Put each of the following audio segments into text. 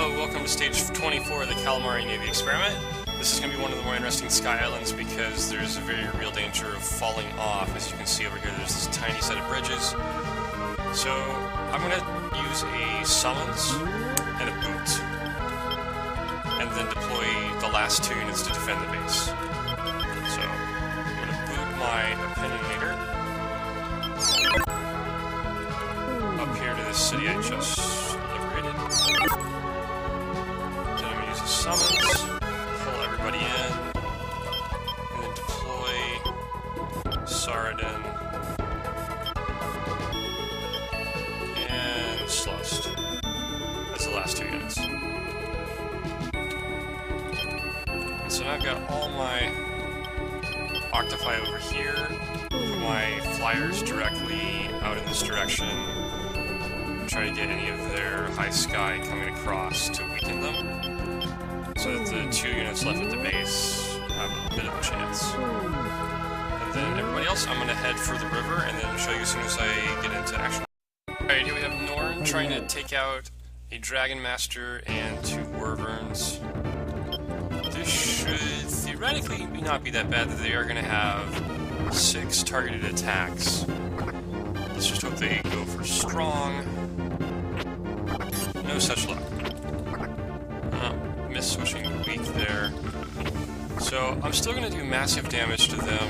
Hello, welcome to stage 24 of the Calimari Navy experiment. This is going to be one of the more interesting sky islands because there's a very real danger of falling off. As you can see over here, there's this tiny set of bridges. So I'm going to use a summons and a boot, and then deploy the last two units to defend the base. So I'm going to boot my opinionator up here to this city I just liberated. Then I'm going to use a summons, pull everybody in, and then deploy Saradin and Slust. That's the last two units. And so now I've got all my Octopi over here, put my flyers directly out in this direction, try to get any of their high sky coming across to weaken them, so that the two units left at the base have a bit of a chance. And then everybody else, I'm going to head for the river and then show you as soon as I get into action. Alright, here we have Norn trying to take out a Dragon Master and two Wyverns. This should theoretically not be that bad, that they are going to have 6 targeted attacks. Let's just hope they go for strong. No such luck. Miss switching weak there. So I'm still going to do massive damage to them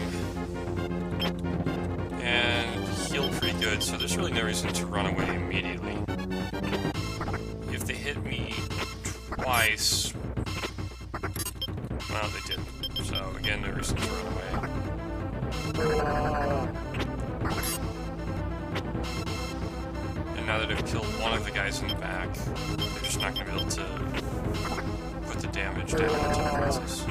and heal pretty good, so there's really no reason to run away immediately. If they hit me twice, well, they didn't. So again, no reason to run away. And now that I've killed one of the guys in the back, they're just not going to be able to put the damage down into the princess.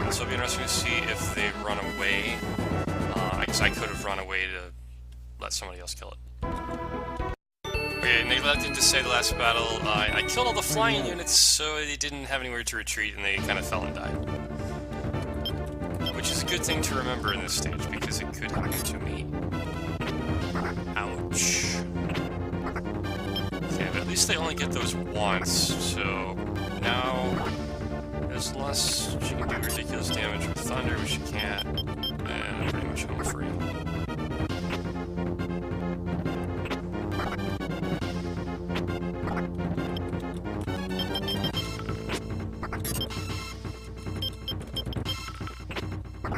So it'll be interesting to see if they run away. I guess I could have run away to let somebody else kill it. Okay, neglected to say the last battle, I killed all the flying units so they didn't have anywhere to retreat and they kind of fell and died. Which is a good thing to remember in this stage because it could happen to me. Ouch. Okay, but at least they only get those once, so now there's less, she can do ridiculous damage with thunder, which she can't, and I'm pretty much home free.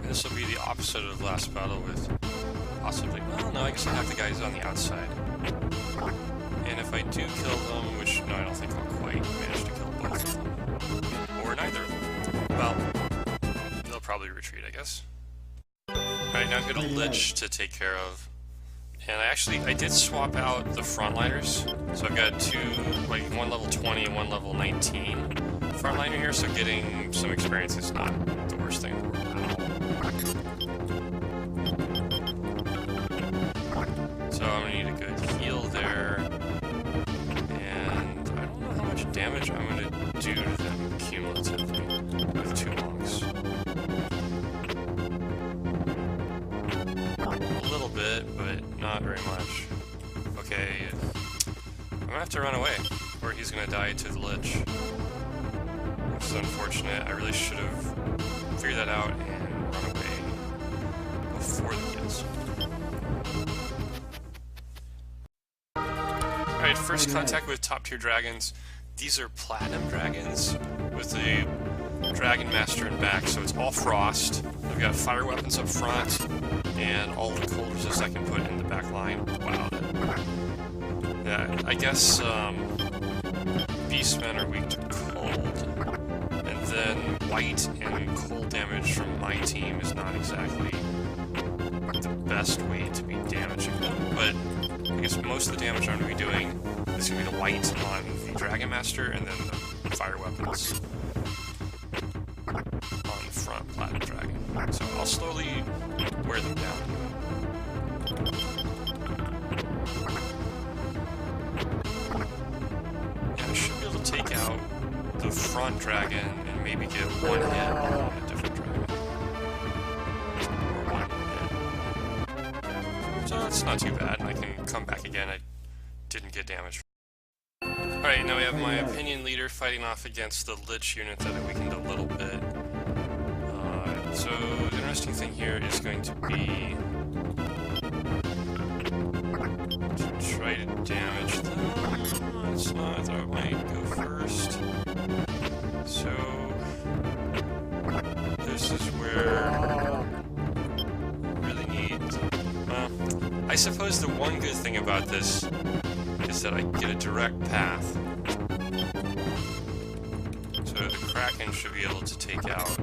This will be the opposite of the last battle with possibly, well, no, I guess I have the guys on the outside. And if I do kill them, which, no, I don't think I'll quite manage to kill both of them. Or neither of them. Well, they'll probably retreat, I guess. Alright, now I've got a Lich to take care of. And I did swap out the frontliners. So I've got two, like one level 20 and one level 19 frontliner here, so getting some experience is not the worst thing in the world at all. So I'm going to need a good heal there, and I don't know how much damage I'm going to do to them cumulatively with 2 monks. A little bit, but not very much. Okay, I'm going to have to run away, or he's going to die to the Lich, which is unfortunate. I really should have figured that out and run away before the kills. Alright, first contact with top tier dragons. These are platinum dragons with the Dragon Master in back, so it's all frost. I've got fire weapons up front and all the cold resist I can put in the back line. Wow. Yeah, I guess Beastmen are weak to cold. And then white and cold damage from my team is not exactly the best way to be damaging them, but I guess most of the damage I'm going to be doing is going to be the white on the Dragon Master and then the fire weapons on the front Platinum Dragon. So I'll slowly wear them down. Yeah, I should be able to take out the front dragon and maybe get one hit on a different dragon. Or one hit. So it's not too bad, and I can come back again. I didn't get damaged. Alright, now we have my opinion leader fighting off against the Lich unit that I weakened a little bit. So the interesting thing here is going to be to try to damage them. It's not, I thought I might go first. So this is where I really need... I suppose the one good thing about this is that I get a direct path. So the Kraken should be able to take out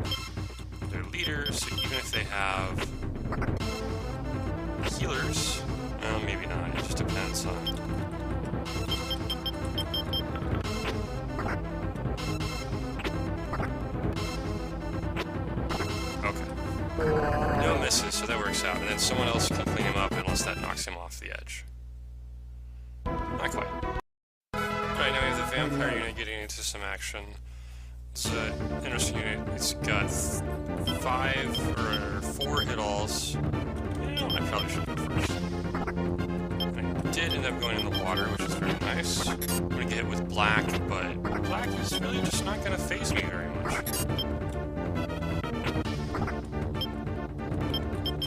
their leaders, so even if they have healers, well, maybe not, it just depends on... Okay. No misses, so that works out, and then someone else can clean him up unless that knocks him off the edge. Not quite. Alright, now we have the vampire unit getting into some action. It's an interesting unit. It's got 5 or 4 hit-alls. I probably should go first. I did end up going in the water, which is very nice. I'm going to get hit with black, but black is really just not going to faze me very much.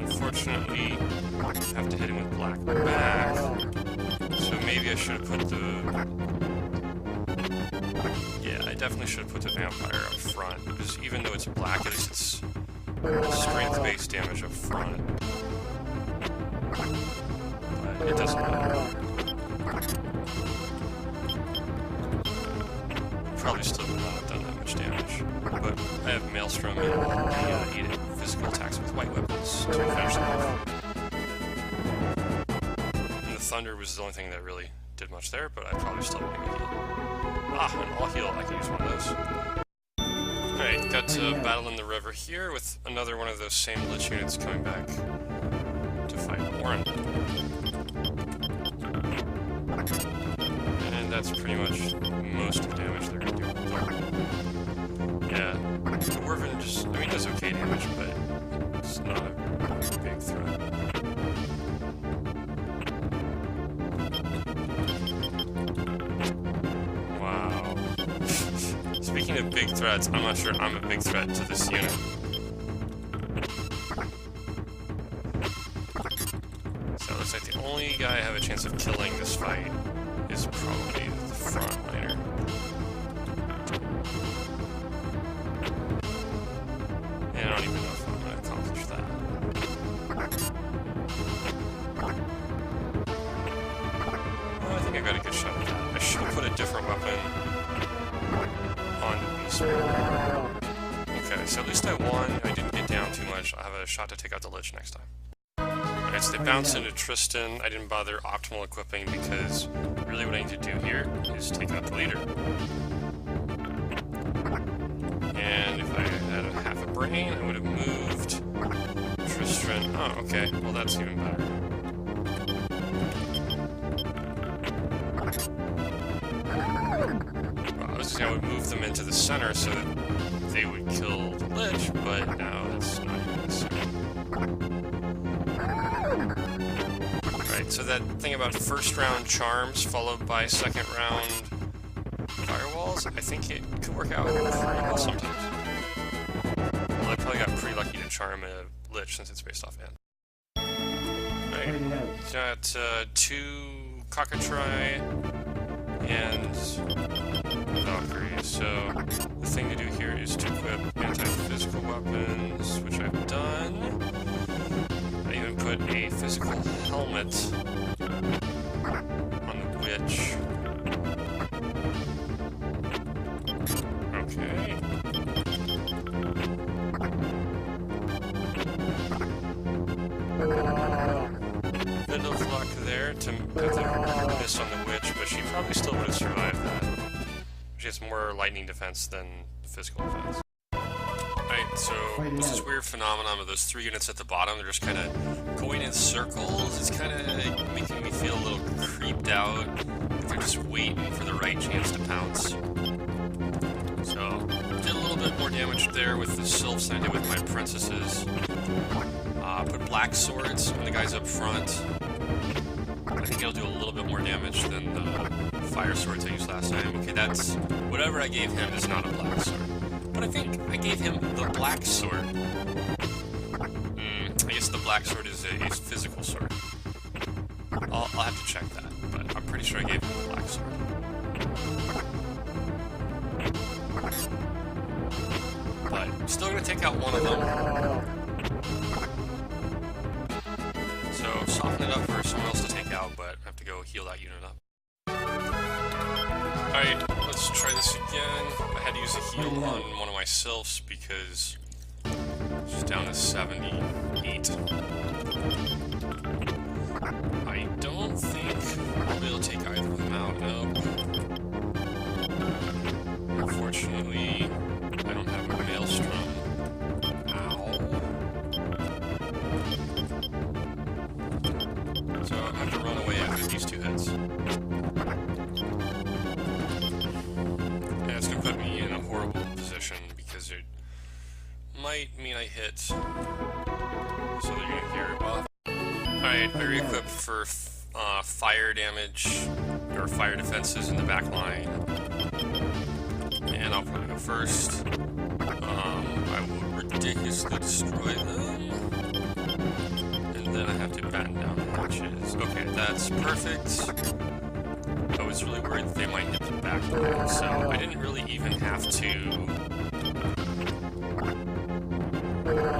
Unfortunately, I have to hit him with black back. So maybe I should have put the... Yeah, I definitely should have put the vampire up front, because even though it's black, at least it's strength-based damage up front. But it doesn't matter. Probably still would not have done that much damage. But I have Maelstrom and 8 physical attacks with white weapons to finish them off. And the Thunder was the only thing that really did much there, but I probably still want to go heal. Ah, and I'll heal. I can use one of those. Alright, got to battle in the river here with another one of those same Lich units coming back to fight Warren. And that's pretty much most of the damage they're going to do. Yeah, the Wyvern just, I mean, does okay damage, but it's not a big threat. Speaking of big threats, I'm not sure I'm a big threat to this unit. So it looks like the only guy I have a chance of killing this fight is probably the frontliner. And I don't even know if I'm going to accomplish that. Well, I think I got a good shot at that. I should have put a different weapon on Beast. Okay, so at least I won. I didn't get down too much. I'll have a shot to take out the Lich next time. Alright, so they bounce into Tristan. I didn't bother optimal equipping because really what I need to do here is take out the leader. And if I had half a brain, I would have moved Tristan. Oh, okay. Well, that's even better. I would move them into the center so that they would kill the Lich, but now that's not even necessary. Right, so that thing about first round charms followed by second round firewalls, I think it could work out pretty well sometimes. Well, I probably got pretty lucky to charm a Lich since it's based off N. Right, got 2 Cockatrice and Ogre. So the thing to do here is to equip anti-physical weapons, which I've done. I even put a physical helmet on the witch. Okay. Bit of luck there to put the miss on the witch, but she probably still would have survived that. She has more lightning defense than physical defense. Alright, so there's this weird phenomenon of those 3 units at the bottom. They're just kind of going in circles. It's kind of making me feel a little creeped out. They're just waiting for the right chance to pounce. So, did a little bit more damage there with the sylphs than I did with my princesses. Put black swords on the guys up front. damage than the fire swords I used last time. Okay, that's... whatever I gave him is not a black sword. But I think I gave him the black sword. I guess the black sword is a physical sword. I'll have to check that, but I'm pretty sure I gave him the black sword. But I'm still gonna take out one of them. So soften it up for someone else to take out, but I have to go heal that unit up. Alright, let's try this again. I had to use a heal on one of my sylphs because she's down to 78. I don't think I'll be able to take either of them out, no. Unfortunately, I don't have a maelstrom. Ow. So I have to run away after these two hits. And it's going to put me in a horrible position because it might mean I hit. So they're going to hear it well. Alright, I re-equipped for fire damage, or fire defenses in the back line. And I'll probably go first. I will ridiculously destroy them. And then I have to batten down the hatches. Okay, that's perfect. I was really worried that they might hit the back line, so I didn't really even have to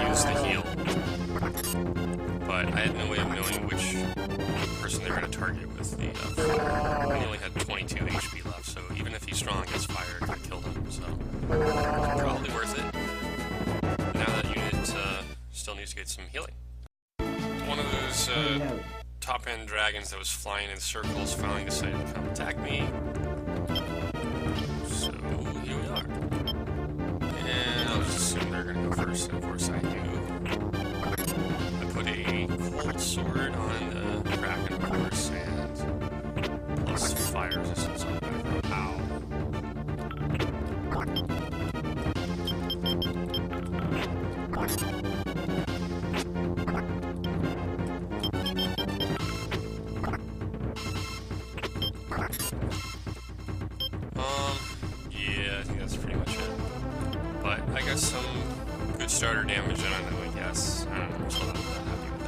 use the heal. But I had no way of knowing which person they were going to target with the fire. He only had 22 HP left, so even if he's strong against fire, it could kill him, so it was probably worth it. Now that unit still needs to get some healing. One of those top-end dragons that was flying in circles finally decided to come attack me. So here we are. And I'll just assume they're going to go first, and of course I do. I put a cold sword on the Kraken, of course, and plus fire resistance on the back. Ow. Yeah, I think that's pretty much it. But I got some good starter damage, and I know, I guess. I don't know, I'm still not that happy with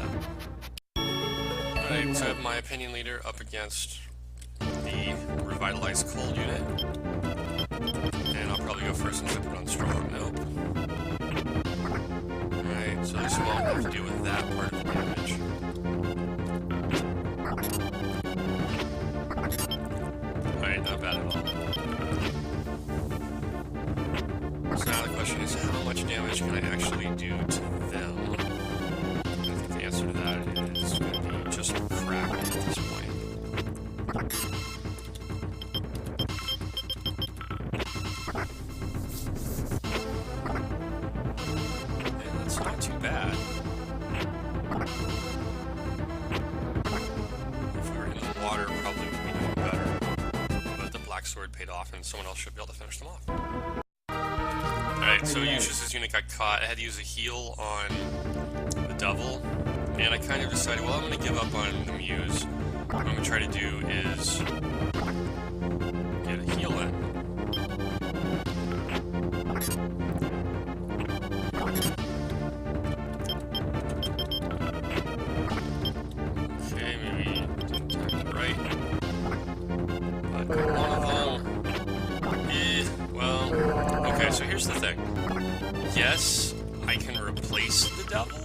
that. Alright, so I have my opinion leader up against the revitalized cold unit. And I'll probably go first since I put on strong. Nope. Alright, so this won't have to deal with that part of the damage. Alright, not bad at all. So now the question is, how much damage can I actually do to them? I think the answer to that is going to be just Kraken at this point. And that's not too bad. If we were in the water, probably would be doing better. But the black sword paid off, and someone else should be able to finish them off. Alright, so Yush's unit got caught. I had to use a heal on the devil, and I kind of decided, well, I'm going to give up on the muse. What I'm going to try to do is get a heal in. Okay, maybe didn't time it right. But one of them, well, okay, so here's the thing. Yes, I can replace the devil.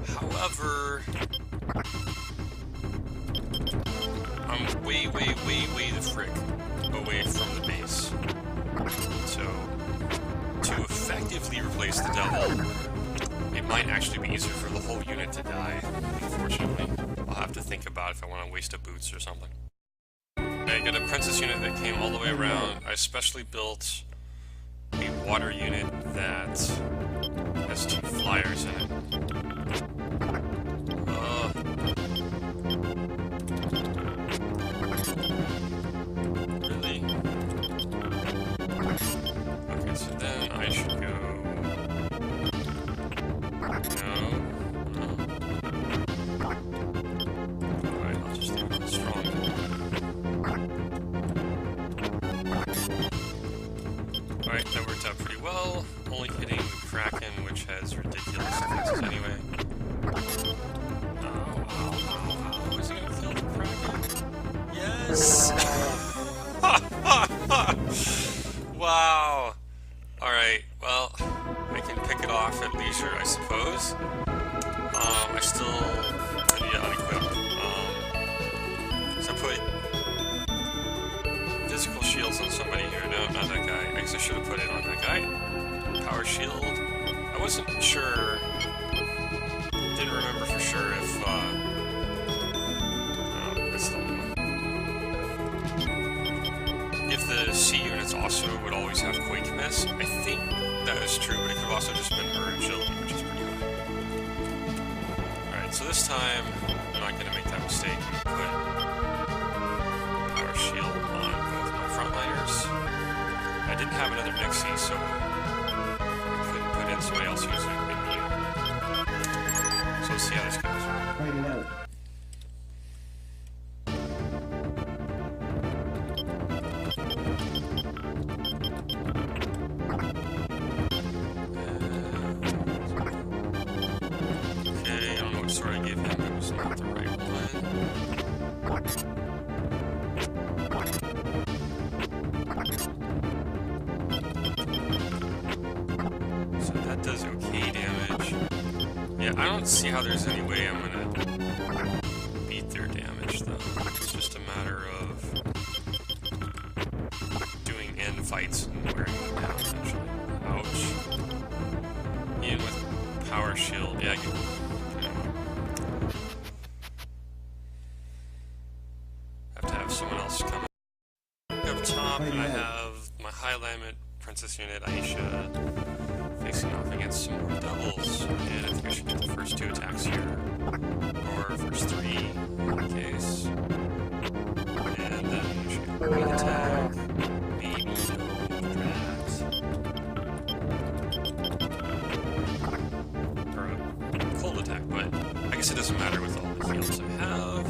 However, I'm way the frick away from the base. So, to effectively replace the devil, it might actually be easier for the whole unit to die, unfortunately. I'll have to think about if I want to waste a boots or something. I got a princess unit that came all the way around. I specially built a water unit that has 2 flyers in it. Really? Okay, so then I should go... No. Alright, I'll just leave it strong. is. Wow. Alright, well, I can pick it off at leisure, I suppose. I still need to unequip. So I put physical shields on somebody here. No, not that guy. I guess I should have put it on that guy. Power shield. I wasn't sure. Didn't remember for sure if, if the C units also would always have Quake Miss. I think that is true, but it could have also just been her agility, which is pretty good. Alright, so this time, I'm not going to make that mistake and put Power Shield on both my frontliners. I didn't have another Nixie, so I couldn't put in somebody else who's immune. So let's see how this goes. I don't see how there's any way I'm gonna beat their damage, though. It's just a matter of doing end fights and wearing them down eventually. Ouch. Even with Power Shield, yeah, I can. Have to have someone else come up top, and I have my high alignment Princess unit, Aisha, facing off against some more doubles, and I think I should get the first 2 attacks here, or first 3 in my case, and then I should get a green attack, maybe no drags, or a cold attack, but I guess it doesn't matter with all the heals I have.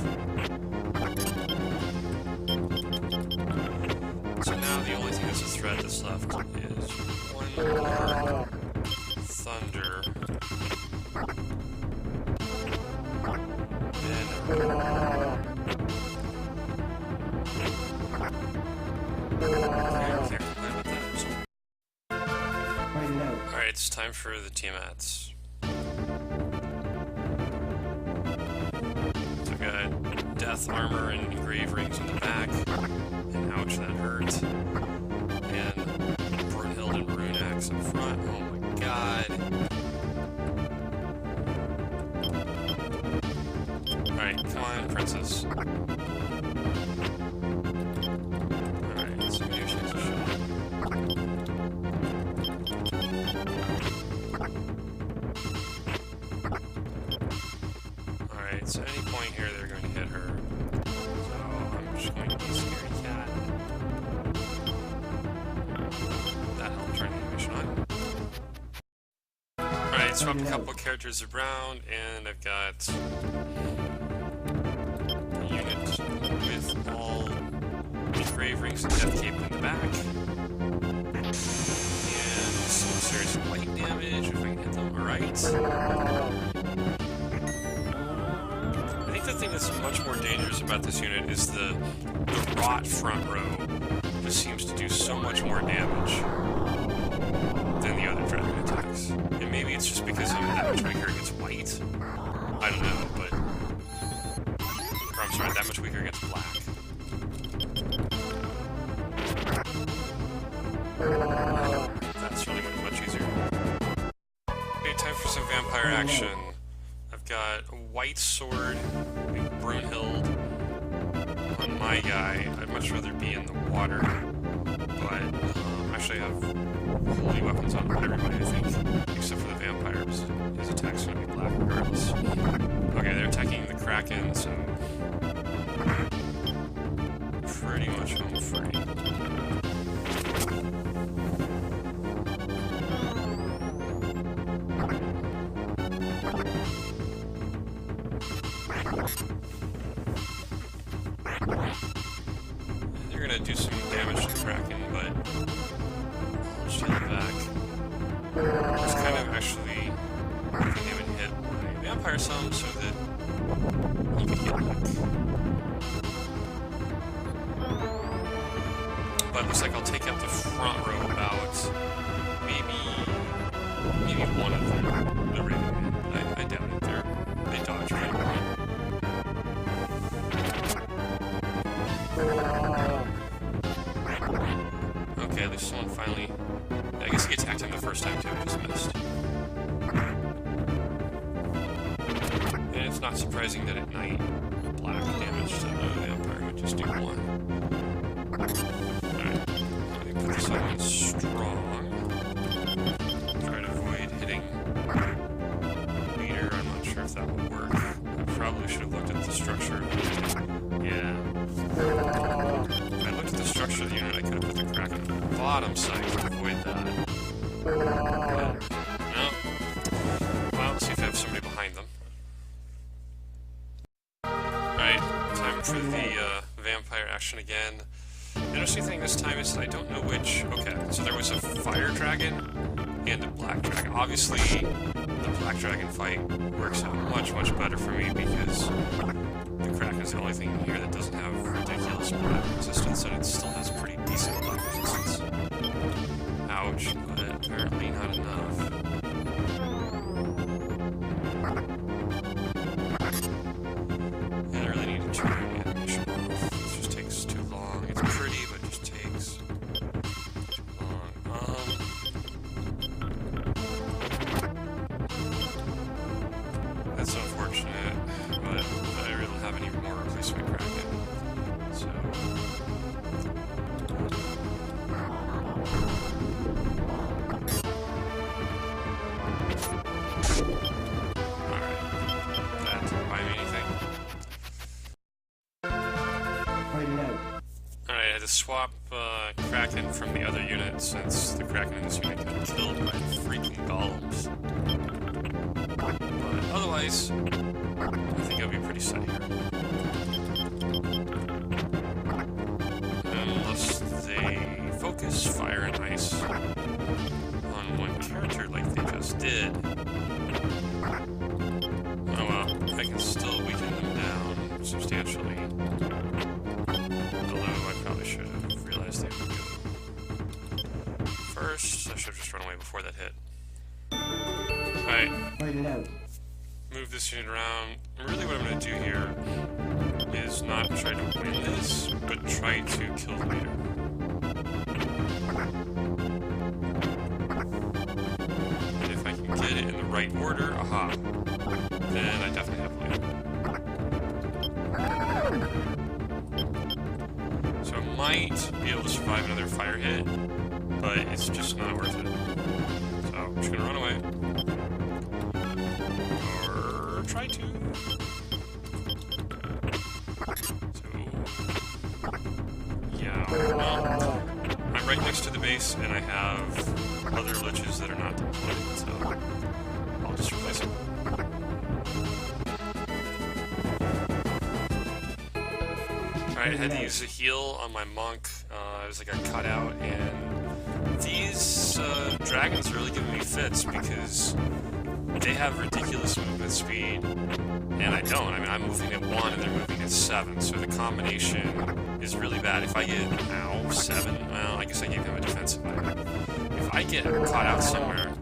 So now the only thing that's a threat that's left is one more thunder. Alright, it's time for the Tiamats. So I've got death armor and engrave rings on the back. And ouch, that hurt. And Brunhild and Rune Axe up front. Oh my god. Alright, come on, Princess. Alright, so maybe she has a shot. Alright, so at any point here they're going to hit her. So I'm just going to be a scary cat. That helped turn the animation on. Alright, swap a couple characters around, and I've got a unit with all engrave rings and death cape in the back. And some serious light damage if I can hit them. Alright. I think the thing that's much more dangerous about this unit is the rot front row. Just seems to do so much more damage than the other dragon attacks. And maybe it's just because I'm that much weaker against white. I don't know, but... Or I'm sorry, that much weaker against black. That's really much easier. Okay, time for some vampire action. I've got a white sword, Brunhild on my guy. I'd much rather be in the water, but actually I have holy weapons on everybody, I think, except for the vampires. His attack's gonna be black regardless. Okay, they're attacking the Kraken, so pretty much home free. They're gonna do some damage to the Kraken, but I'll just hit it back. It's kind of actually making him hit my vampire some so that he can get back. looks like I'll take out the front row about maybe one of them. The Raven. I doubt it. They dodge right around. Okay, at least someone finally... I guess he attacked him the first time too, I just missed. And it's not surprising that at night, black damage to the vampire would just do one. Alright, let me put this on strong. Try to avoid hitting leader. I'm not sure if that will work. I probably should have looked at the structure. Yeah. If I looked at the structure of the unit, I could have put the Kraken on the bottom side to avoid that. No. Well, let's see if I have somebody behind them. Alright, time for the vampire action again. The interesting thing this time is that I don't know which... Okay, so there was a fire dragon and a black dragon. Obviously, the black dragon fight works out much, much better for me because the Kraken is the only thing here that doesn't have ridiculous black resistance, and it still has pretty decent black resistance. Ouch, but apparently not enough. And I really need to turn the animation off. This just takes too long. It's pretty, but it just takes too long. That's unfortunate, but I really don't have any more replacement Kraken. So... swap Kraken from the other unit since the Kraken in this unit got killed by freaking golems. But otherwise, I think I'll be pretty set here. Unless they focus fire and ice on one character like they just did. Oh well, I can still weaken them down substantially. I should have realized they would go first. I should have just run away before that hit. Alright. Move this unit around. Really what I'm going to do here is not try to win this, but try to kill the leader. And if I can get it in the right order, aha, then I definitely have a leader. So I might be able to survive another fire hit, but it's just not worth it. So I'm just gonna run away. Or try to. So yeah, well, I'm right next to the base and I have other liches that are not deployed, so I'll just replace them. Alright, I had to use a heal on my monk as I got cut out, and these dragons are really giving me fits because they have ridiculous movement speed, and I don't. I mean, I'm moving at 1 and they're moving at 7, so the combination is really bad. If I get, 7, well, I guess I gave him a defensive item. If I get caught out somewhere,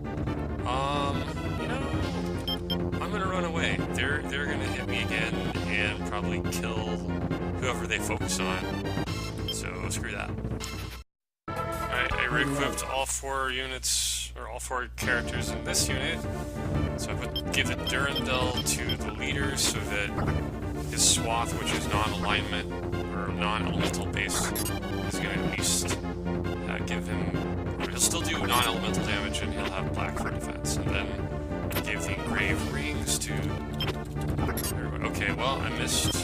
you know, I'm gonna run away. They're gonna hit me again and probably kill whoever they focus on, so screw that. Alright, I re-equipped all 4 units, or all 4 characters in this unit, so I give the Durandal to the leader so that his swath, which is non-alignment, or non-elemental based, is going to at least give him, he'll still do non-elemental damage and he'll have black for defense, and then I gave the engraved rings to everybody. Okay, well, I missed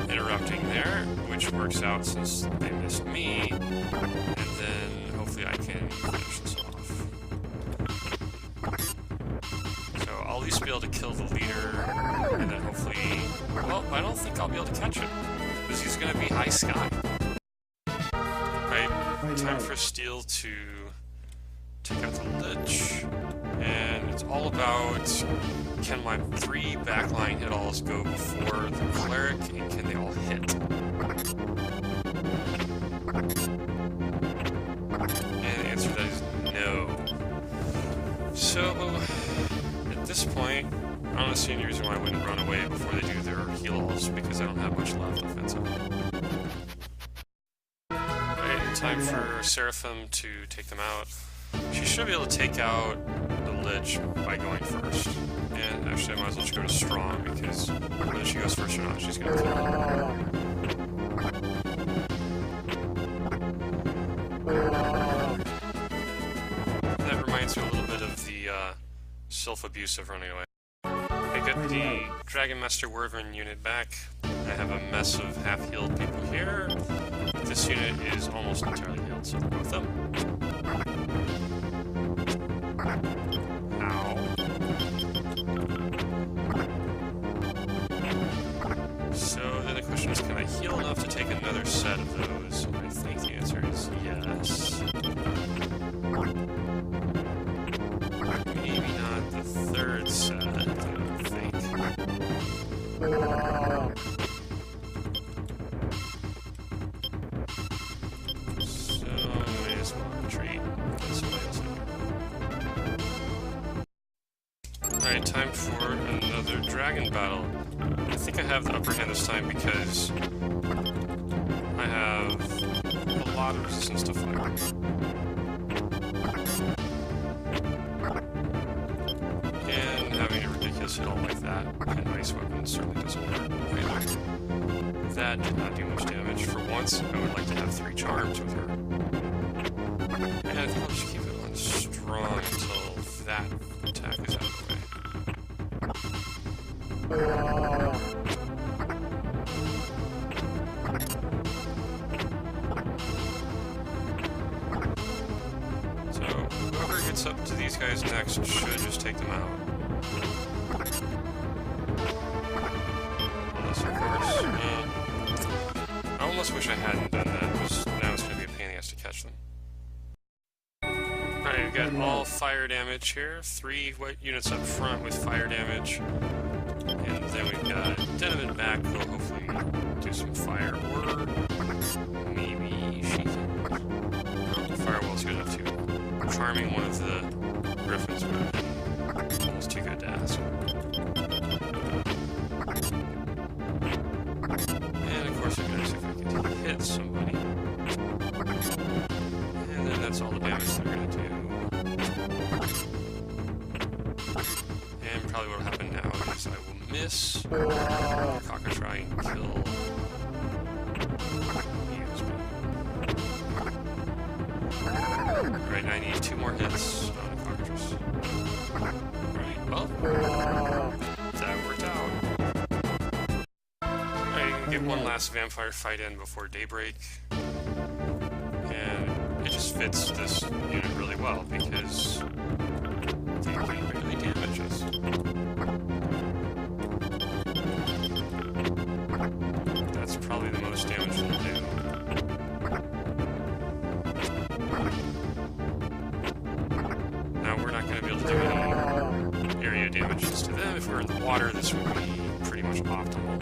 interrupting there, which works out since they missed me, and then hopefully I can finish this off. So I'll at least be able to kill the leader, and then hopefully, well, I don't think I'll be able to catch him, because he's going to be high sky. Right, time for Steel to take out the Lich, and it's all about, can my 3 backline hit-alls go before the Cleric, and can they all hit? That's the only reason why I wouldn't run away before they do their heal-alls, because I don't have much left offensively. Alright, time for Seraphim to take them out. She should be able to take out the Lich by going first. And actually, I might as well just go to Strong, because whether she goes first or not, she's going to kill her. That reminds me a little bit of the self-abuse of running away. I got the Dragon Master Wyvern unit back. I have a mess of half-healed people here. This unit is almost entirely healed, so we'll go with them. Ow. So then the question is, can I heal enough to take another set of those? I think the answer is yes. Maybe not the third set, I don't think. So, may as well retreat. Get somebody else in here. Alright, time for another dragon battle. I think I have the upper hand this time because I have a lot of resistance to fire. And having a ridiculous hit all like that and ice weapon certainly doesn't work either. That did not do much damage. For once, I would like to have 3 charms with her. And I think I'll just keep it on strong until that attack is out of the way. So, whoever gets up to these guys next should just take them out. Unless, of course, I almost wish I hadn't done that, because now it's going to be a pain in the ass to catch them. Alright, we've got all fire damage here. 3 white units up front with fire damage. And then we've got Denim back, who'll hopefully do some fire, or maybe she can... Oh, Firewall's good enough too. Charming one of the Griffins would have been almost too good to ask. And of course it'd be nice if I could hit somebody. And then that's all the damage they're going to do. And probably what will happen now is I will miss, Cocker try and kill Right, I need 2 more hits on the Cockatrice. Right, well, that worked out. Alright, get one last vampire fight in before daybreak. And it just fits this unit really well because they can barely damage us. That's probably the most damage they'll do. Now we're not going to be able to do any area damages to them. If we're in the water, this would be pretty much optimal.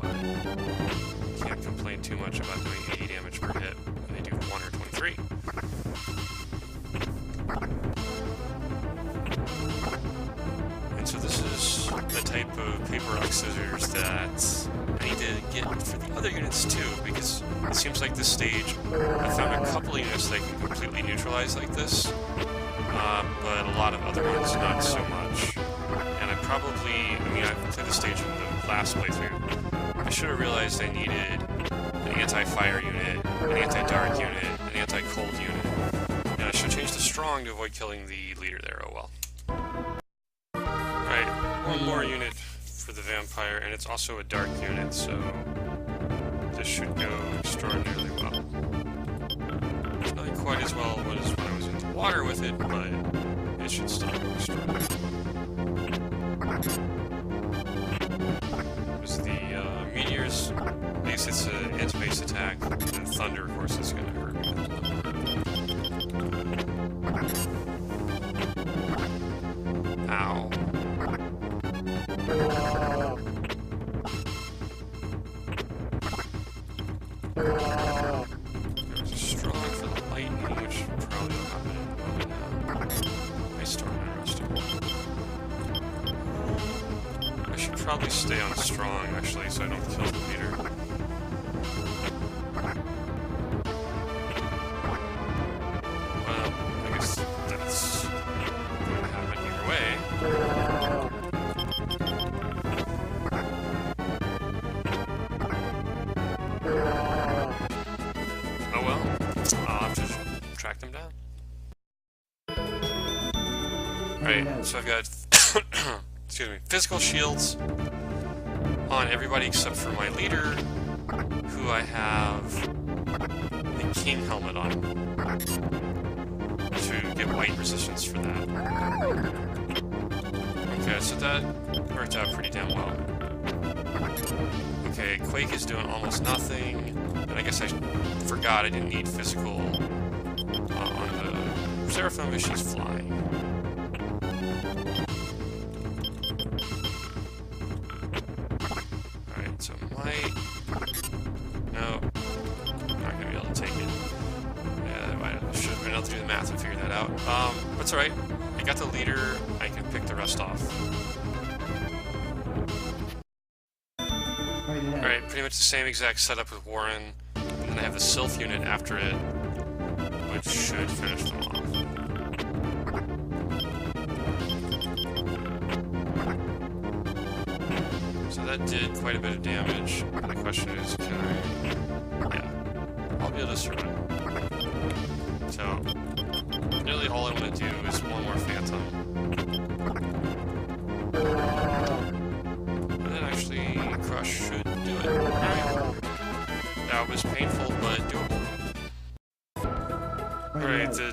But can't complain too much about doing 80 damage per hit when they do 1 or 23. And so this is the type of paper, rock, scissors that I need to get for the other units too, because it seems like this stage, I found a couple of units that can completely neutralize like this, but a lot of other ones not so much. And I played this stage in the last playthrough. I should have realized I needed an anti-fire unit, an anti-dark unit, an anti-cold unit. And I should change to strong to avoid killing the leader there, oh well. Alright, 1 more unit for the vampire, and it's also a dark unit, so this should go extraordinarily well. Not quite as well as when I was in the water with it, but it should still go extraordinarily well. Because the meteors, base it's an anti-base attack, and thunder, of course, is going to hurt me a little bit. Ow. There's a strong for the lightning, which probably will happen in a moment now. Ice storm and rest of it. probably stay on strong, actually, so I don't kill the leader. Well, I guess that's going to happen either way. Oh well, I'll have to track them down. Alright, so I've got excuse me, physical shields on everybody except for my leader, who I have the king helmet on to get white resistance for that. Okay, so that worked out pretty damn well. Okay, Quake is doing almost nothing, and I guess I forgot I didn't need physical on the Seraphim, but she's flying. Alright, so no, I'm not gonna be able to take it. Yeah, I should have been able to do the math and figure that out. But it's alright. I got the leader, I can pick the rest off. Alright, pretty much the same exact setup with Warren, and then I have the Sylph unit after it, which should finish them off. So that did quite a bit of damage. The question is, can I... Yeah, I'll be able to survive. So, really all I want to do is one more Phantom. And then actually, Crush should do it. Alright. That was painful, but doable. Alright, the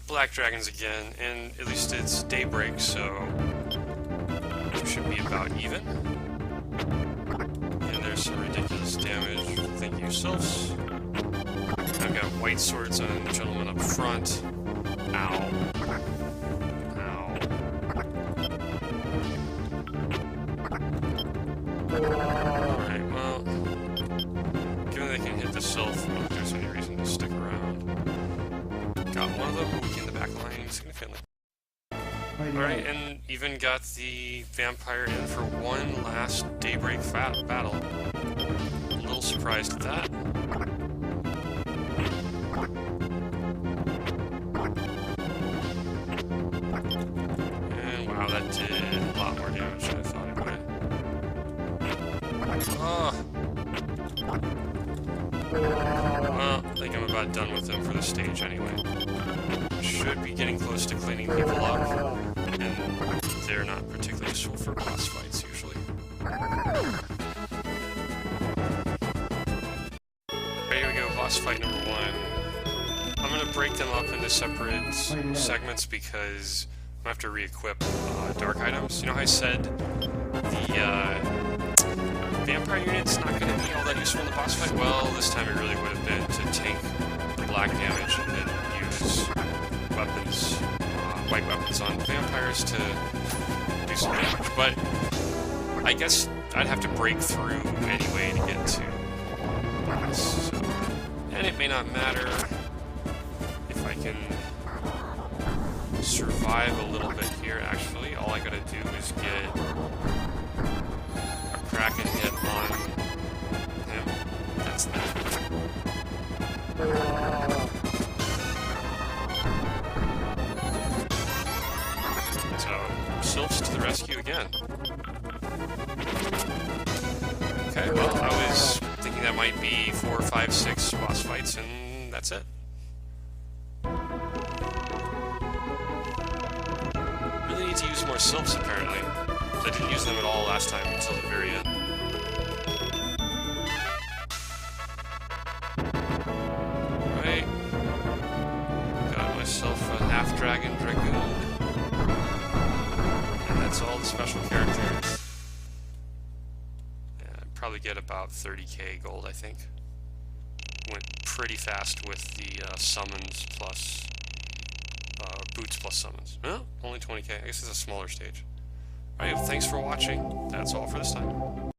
Black Dragons again, and at least it's daybreak, so it should be about even. And there's some ridiculous damage. Thank you, Sylphs. I've got white swords on the gentleman up front. Ow. Ow. Alright, well, given they can hit the Sylph, I don't think there's any reason to stick around. Got one of them, weakened the back line significantly. Alright, and even got the vampire in for one last daybreak battle. A little surprised at that. And wow, that did a lot more damage than I thought it would. Oh. Well, I think I'm about done with them for the stage anyway. Should be getting close to cleaning people up, and they're not particularly useful for boss fights usually. Here we go, boss fight number 1. I'm going to break them up into separate segments because I'm going to have to re-equip dark items. You know how I said the vampire unit's not going to be all that useful in the boss fight? Well, this time it really would have been to tank the black damage and then use weapons, white weapons on vampires to do some damage. But I guess I'd have to break through anyway to get to boss. So, and it may not matter if I can survive a little bit here, actually. All I gotta do is get a Kraken hit on him. That's that. So, Sylphs to the rescue again. Okay, well, I was thinking that might be 4, 5, 6 boss fights, and that's it. Really need to use more Sylphs, apparently. I didn't use them at all last time until the very end. Right. Got myself a half-dragon dragoon. And that's all the special characters. Yeah, I'd probably get about 30k gold, I think. Went pretty fast with the summons plus... boots plus summons. Well, only 20k. I guess it's a smaller stage. Alright, thanks for watching. That's all for this time.